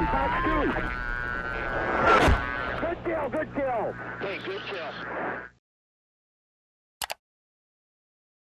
Good kill, good kill. Hey, good kill.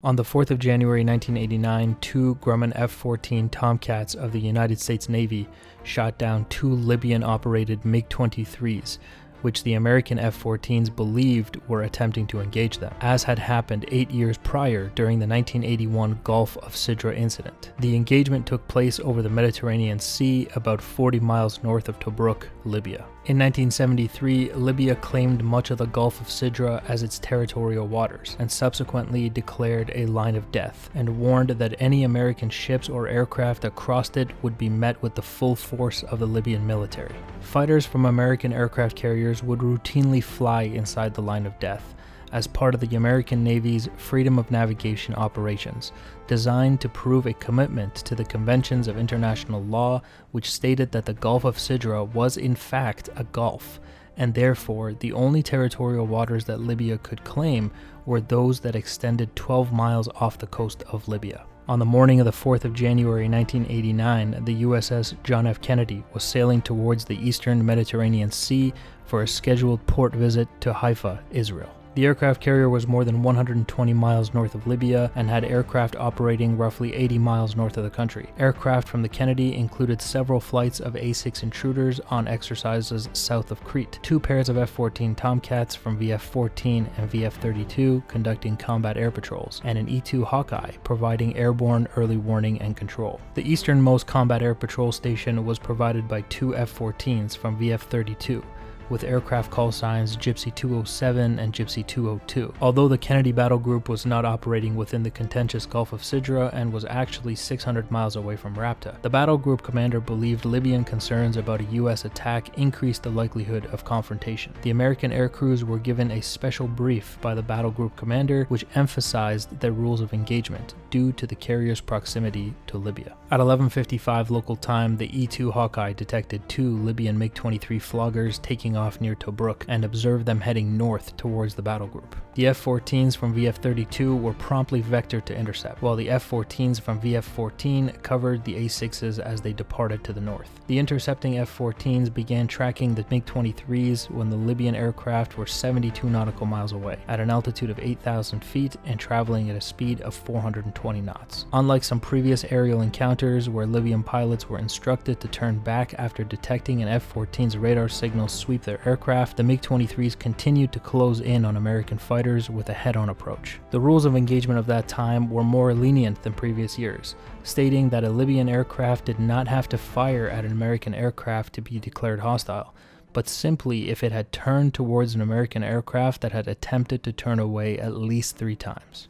On the 4th of January 1989, two Grumman F-14 Tomcats of the United States Navy shot down two Libyan-operated MiG-23s, which the American F-14s believed were attempting to engage them, as had happened 8 years prior during the 1981 Gulf of Sidra incident. The engagement took place over the Mediterranean Sea, about 40 miles north of Tobruk, Libya. In 1973, Libya claimed much of the Gulf of Sidra as its territorial waters, and subsequently declared a line of death, and warned that any American ships or aircraft that crossed it would be met with the full force of the Libyan military. Fighters from American aircraft carriers would routinely fly inside the line of death, as part of the American Navy's Freedom of Navigation operations, designed to prove a commitment to the conventions of international law, which stated that the Gulf of Sidra was in fact a gulf, and therefore the only territorial waters that Libya could claim were those that extended 12 miles off the coast of Libya. On the morning of the 4th of January 1989, the USS John F. Kennedy was sailing towards the eastern Mediterranean Sea for a scheduled port visit to Haifa, Israel. The aircraft carrier was more than 120 miles north of Libya and had aircraft operating roughly 80 miles north of the country. Aircraft from the Kennedy included several flights of A-6 intruders on exercises south of Crete, two pairs of F-14 Tomcats from VF-14 and VF-32 conducting combat air patrols, and an E-2 Hawkeye providing airborne early warning and control. The easternmost combat air patrol station was provided by two F-14s from VF-32, with aircraft call signs Gypsy 207 and Gypsy 202. Although the Kennedy Battle Group was not operating within the contentious Gulf of Sidra and was actually 600 miles away from Rapta, the Battle Group commander believed Libyan concerns about a US attack increased the likelihood of confrontation. The American air crews were given a special brief by the Battle Group commander, which emphasized their rules of engagement due to the carrier's proximity to Libya. At 11:55 local time, the E-2 Hawkeye detected two Libyan MiG-23 floggers taking off near Tobruk and observed them heading north towards the battle group. The F-14s from VF-32 were promptly vectored to intercept, while the F-14s from VF-14 covered the A-6s as they departed to the north. The intercepting F-14s began tracking the MiG-23s when the Libyan aircraft were 72 nautical miles away, at an altitude of 8,000 feet and traveling at a speed of 420 knots. Unlike some previous aerial encounters where Libyan pilots were instructed to turn back after detecting an F-14's radar signal sweep their aircraft, the MiG-23s continued to close in on American fighters with a head-on approach. The rules of engagement of that time were more lenient than previous years, stating that a Libyan aircraft did not have to fire at an American aircraft to be declared hostile, but simply if it had turned towards an American aircraft that had attempted to turn away at least 3 times.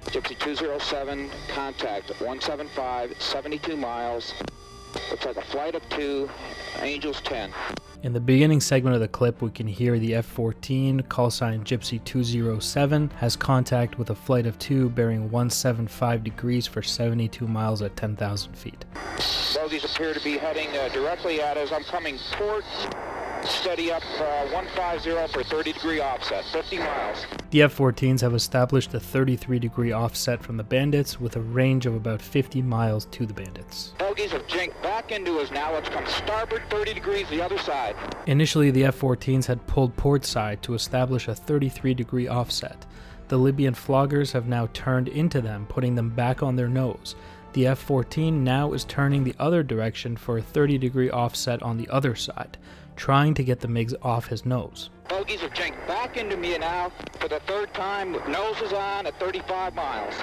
Gypsy 207, contact 175, 72 miles. Looks like a flight of 2, Angels 10. In the beginning segment of the clip, we can hear the F-14, call sign Gypsy 207, has contact with a flight of 2 bearing 175 degrees for 72 miles at 10,000 feet. Bogies appear to be heading directly at us. I'm coming port. Steady up 150 for 30-degree offset, 50 miles. The F-14s have established a 33-degree offset from the bandits with a range of about 50 miles to the bandits. Bogies have jinked back into us now. Let's come starboard 30 degrees the other side. Initially, the F-14s had pulled port side to establish a 33-degree offset. The Libyan floggers have now turned into them, putting them back on their nose. The F-14 now is turning the other direction for a 30-degree offset on the other side, trying to get the MiGs off his nose. Bogies have jinked back into me now for the 3rd time with noses on at 35 miles.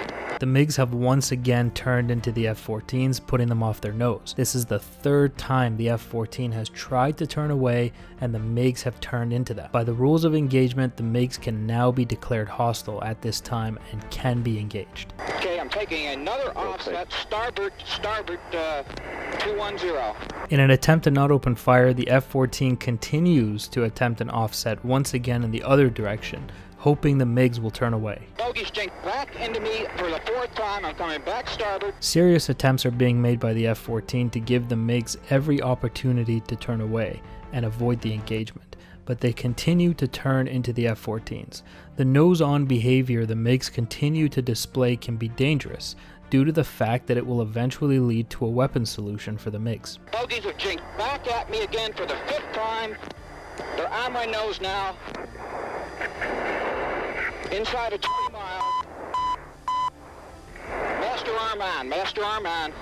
The MiGs have once again turned into the F-14s, putting them off their nose. This is the 3rd time the F-14 has tried to turn away and the MiGs have turned into them. By the rules of engagement, the MiGs can now be declared hostile at this time and can be engaged. Okay, I'm taking another offset, starboard 210. In an attempt to not open fire, the F-14 continues to attempt an offset once again in the other direction, hoping the MiGs will turn away. Bogies jinked back into me for the 4th time. I'm coming back starboard. Serious attempts are being made by the F-14 to give the MiGs every opportunity to turn away and avoid the engagement, but they continue to turn into the F-14s. The nose-on behavior the MiGs continue to display can be dangerous, due to the fact that it will eventually lead to a weapons solution for the MiGs. Bogies have jinked back at me again for the 5th time. They're on my nose now. Inside of 20 miles. Master arm on, master arm on.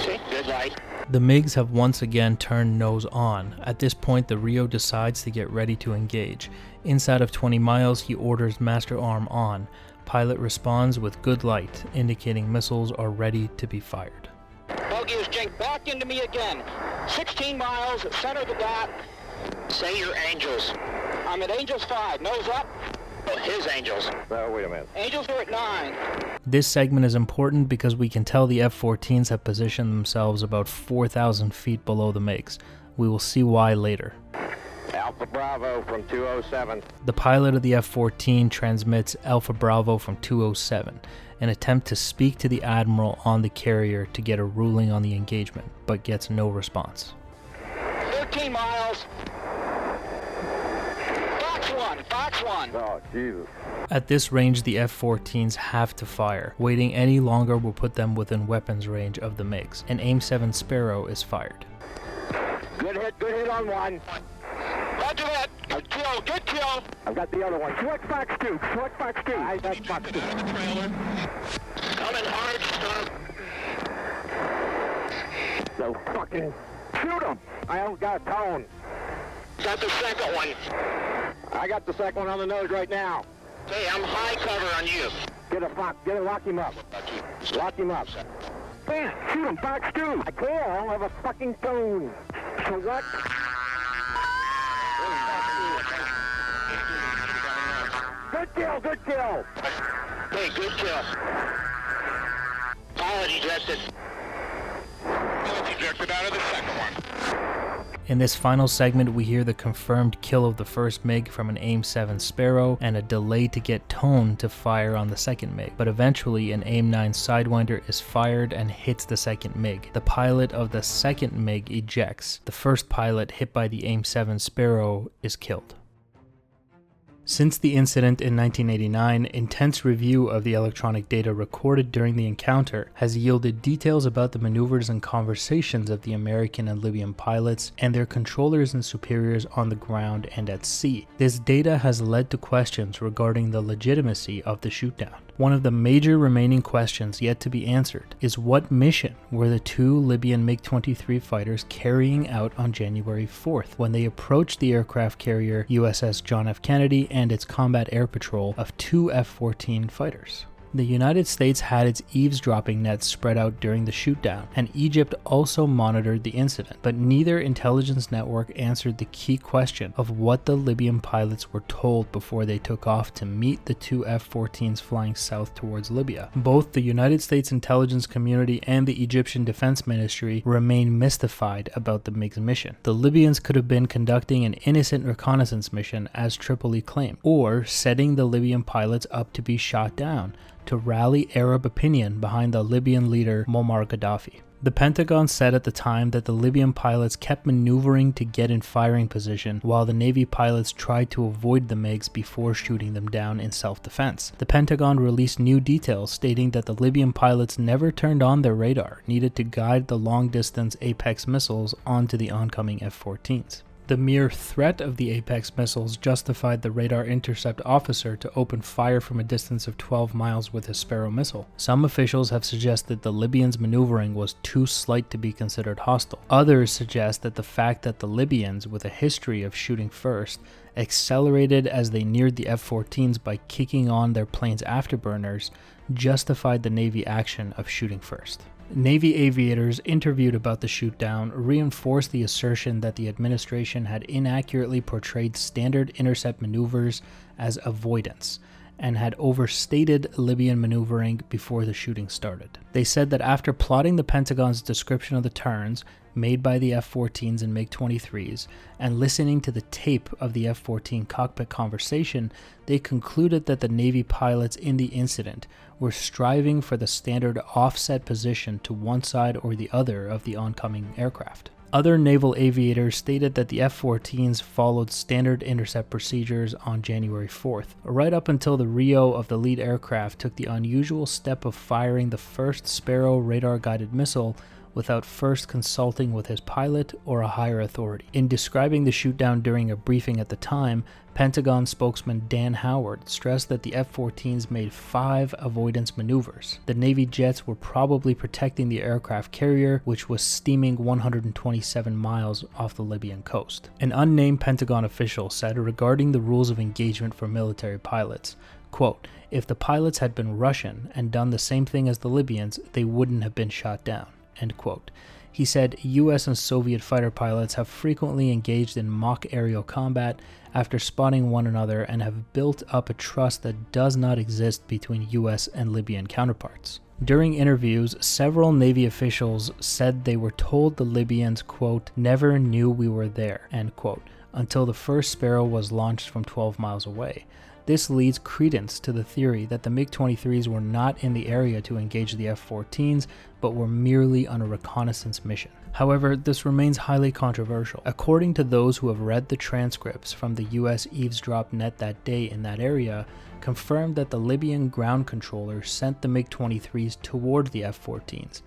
See, good light. The MiGs have once again turned nose on. At this point, the Rio decides to get ready to engage. Inside of 20 miles, he orders master arm on. Pilot responds with good light, indicating missiles are ready to be fired. Bogey has jinked back into me again. 16 miles, center of the dot. Say your angels. I'm at Angels 5, nose up. Oh, his angels. Wait a minute. Angels are at 9. This segment is important because we can tell the F-14s have positioned themselves about 4,000 feet below the MiGs. We will see why later. Alpha Bravo from 207. The pilot of the F-14 transmits Alpha Bravo from 207, an attempt to speak to the Admiral on the carrier to get a ruling on the engagement, but gets no response. 13 miles. Fox 1. Oh, Jesus. At this range, the F-14s have to fire. Waiting any longer will put them within weapons range of the MiGs. An AIM-7 Sparrow is fired. Good hit on one. Roger that. Good kill. I've got the other one. Select Fox 2. I got Fox 2. Coming hard, stop. So fucking shoot him. I don't got a tone. Got the second one. I got the second one on the nose right now. Hey, I'm high cover on you. Lock him up. Lock him up. Man, shoot him, Fox 2. I can't, I don't have a fucking tone. So what? Good kill. Hey, good kill. Pilot ejected. Pilot ejected out of the second one. In this final segment, we hear the confirmed kill of the first MiG from an AIM-7 Sparrow and a delay to get tone to fire on the second MiG, but eventually an AIM-9 Sidewinder is fired and hits the second MiG. The pilot of the second MiG ejects. The first pilot hit by the AIM-7 Sparrow is killed. Since the incident in 1989, intense review of the electronic data recorded during the encounter has yielded details about the maneuvers and conversations of the American and Libyan pilots and their controllers and superiors on the ground and at sea. This data has led to questions regarding the legitimacy of the shootdown. One of the major remaining questions yet to be answered is what mission were the two Libyan MiG-23 fighters carrying out on January 4th when they approached the aircraft carrier USS John F. Kennedy and its combat air patrol of two F-14 fighters. The United States had its eavesdropping nets spread out during the shootdown, and Egypt also monitored the incident, but neither intelligence network answered the key question of what the Libyan pilots were told before they took off to meet the two F-14s flying south towards Libya. Both the United States intelligence community and the Egyptian Defense Ministry remain mystified about the MiGs mission. The Libyans could have been conducting an innocent reconnaissance mission, as Tripoli claimed, or setting the Libyan pilots up to be shot down to rally Arab opinion behind the Libyan leader Muammar Gaddafi. The Pentagon said at the time that the Libyan pilots kept maneuvering to get in firing position while the Navy pilots tried to avoid the MiGs before shooting them down in self-defense. The Pentagon released new details stating that the Libyan pilots never turned on their radar needed to guide the long-distance Apex missiles onto the oncoming F-14s. The mere threat of the Apex missiles justified the radar intercept officer to open fire from a distance of 12 miles with his Sparrow missile. Some officials have suggested the Libyans' maneuvering was too slight to be considered hostile. Others suggest that the fact that the Libyans, with a history of shooting first, accelerated as they neared the F-14s by kicking on their plane's afterburners, justified the Navy action of shooting first. Navy aviators interviewed about the shootdown reinforced the assertion that the administration had inaccurately portrayed standard intercept maneuvers as avoidance and had overstated Libyan maneuvering before the shooting started. They said that after plotting the Pentagon's description of the turns made by the F-14s and MiG-23s and listening to the tape of the F-14 cockpit conversation, they concluded that the Navy pilots in the incident were striving for the standard offset position to one side or the other of the oncoming aircraft. Other naval aviators stated that the F-14s followed standard intercept procedures on January 4th, right up until the Rio of the lead aircraft took the unusual step of firing the first Sparrow radar-guided missile without first consulting with his pilot or a higher authority. In describing the shootdown during a briefing at the time, Pentagon spokesman Dan Howard stressed that the F-14s made 5 avoidance maneuvers. The Navy jets were probably protecting the aircraft carrier, which was steaming 127 miles off the Libyan coast. An unnamed Pentagon official said regarding the rules of engagement for military pilots, quote, "If the pilots had been Russian and done the same thing as the Libyans, they wouldn't have been shot down." End quote. He said US and Soviet fighter pilots have frequently engaged in mock aerial combat after spotting one another and have built up a trust that does not exist between US and Libyan counterparts. During interviews, several Navy officials said they were told the Libyans, quote, "never knew we were there," end quote, until the first Sparrow was launched from 12 miles away. This leads credence to the theory that the MiG-23s were not in the area to engage the F-14s, but were merely on a reconnaissance mission. However, this remains highly controversial. According to those who have read the transcripts from the US eavesdrop net that day in that area, confirmed that the Libyan ground controller sent the MiG-23s toward the F-14s,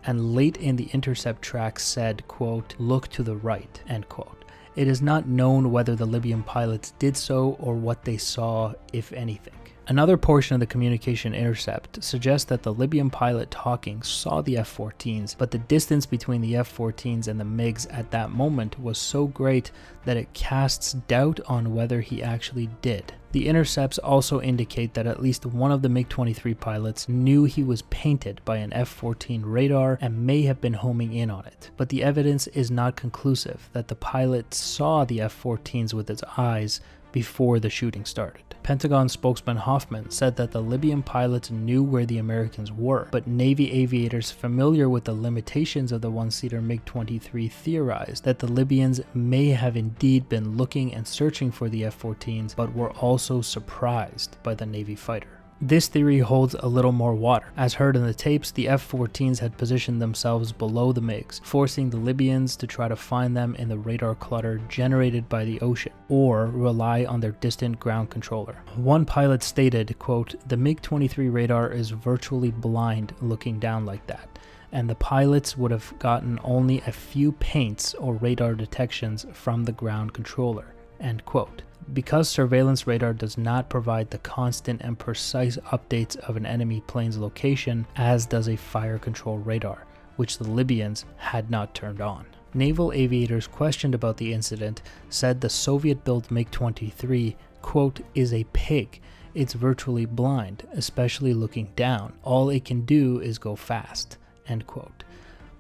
and late in the intercept track said, quote, "look to the right," end quote. It is not known whether the Libyan pilots did so or what they saw, if anything. Another portion of the communication intercept suggests that the Libyan pilot talking saw the F-14s, but the distance between the F-14s and the MiGs at that moment was so great that it casts doubt on whether he actually did. The intercepts also indicate that at least one of the MiG-23 pilots knew he was painted by an F-14 radar and may have been homing in on it, but the evidence is not conclusive that the pilot saw the F-14s with its eyes before the shooting started. Pentagon spokesman Hoffman said that the Libyan pilots knew where the Americans were, but Navy aviators familiar with the limitations of the one-seater MiG-23 theorized that the Libyans may have indeed been looking and searching for the F-14s, but were also surprised by the Navy fighter. This theory holds a little more water. As heard in the tapes, the F-14s had positioned themselves below the MiGs, forcing the Libyans to try to find them in the radar clutter generated by the ocean, or rely on their distant ground controller. One pilot stated, quote, "the MiG-23 radar is virtually blind looking down like that, and the pilots would have gotten only a few paints or radar detections from the ground controller," end quote. Because surveillance radar does not provide the constant and precise updates of an enemy plane's location, as does a fire control radar, which the Libyans had not turned on. Naval aviators questioned about the incident said the Soviet-built MiG-23, quote, "is a pig. It's virtually blind, especially looking down. All it can do is go fast," end quote.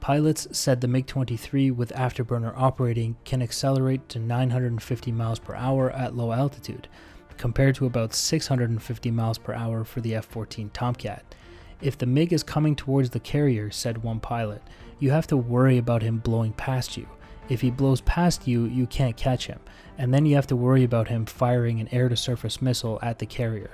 Pilots said the MiG-23 with afterburner operating can accelerate to 950 miles per hour at low altitude, compared to about 650 miles per hour for the F-14 Tomcat. "If the MiG is coming towards the carrier," said one pilot, "you have to worry about him blowing past you. If he blows past you, you can't catch him, and then you have to worry about him firing an air-to-surface missile at the carrier.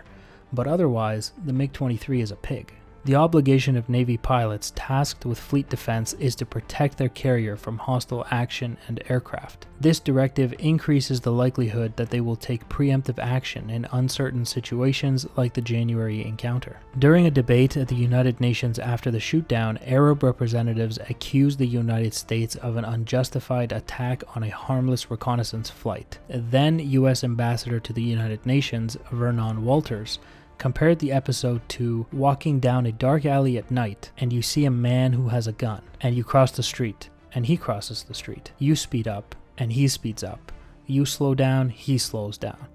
But otherwise, the MiG-23 is a pig." The obligation of Navy pilots tasked with fleet defense is to protect their carrier from hostile action and aircraft. This directive increases the likelihood that they will take preemptive action in uncertain situations like the January encounter. During a debate at the United Nations after the shootdown, Arab representatives accused the United States of an unjustified attack on a harmless reconnaissance flight. Then US Ambassador to the United Nations, Vernon Walters, compared the episode to walking down a dark alley at night and you see a man who has a gun, and you cross the street and he crosses the street. You speed up and he speeds up. You slow down, he slows down.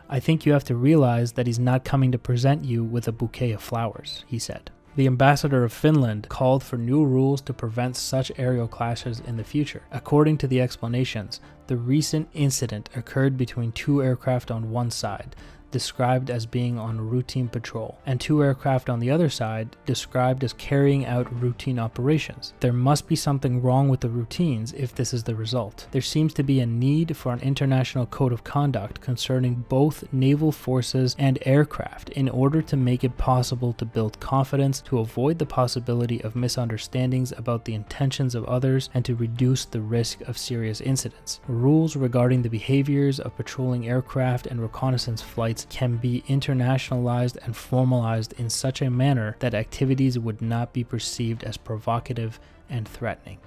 I think you have to realize that he's not coming to present you with a bouquet of flowers, he said. The ambassador of Finland called for new rules to prevent such aerial clashes in the future. According to the explanations, the recent incident occurred between two aircraft on one side. described as being on routine patrol, and 2 aircraft on the other side described as carrying out routine operations. There must be something wrong with the routines if this is the result. There seems to be a need for an international code of conduct concerning both naval forces and aircraft in order to make it possible to build confidence, to avoid the possibility of misunderstandings about the intentions of others, and to reduce the risk of serious incidents. Rules regarding the behaviors of patrolling aircraft and reconnaissance flights can be internationalized and formalized in such a manner that activities would not be perceived as provocative and threatening.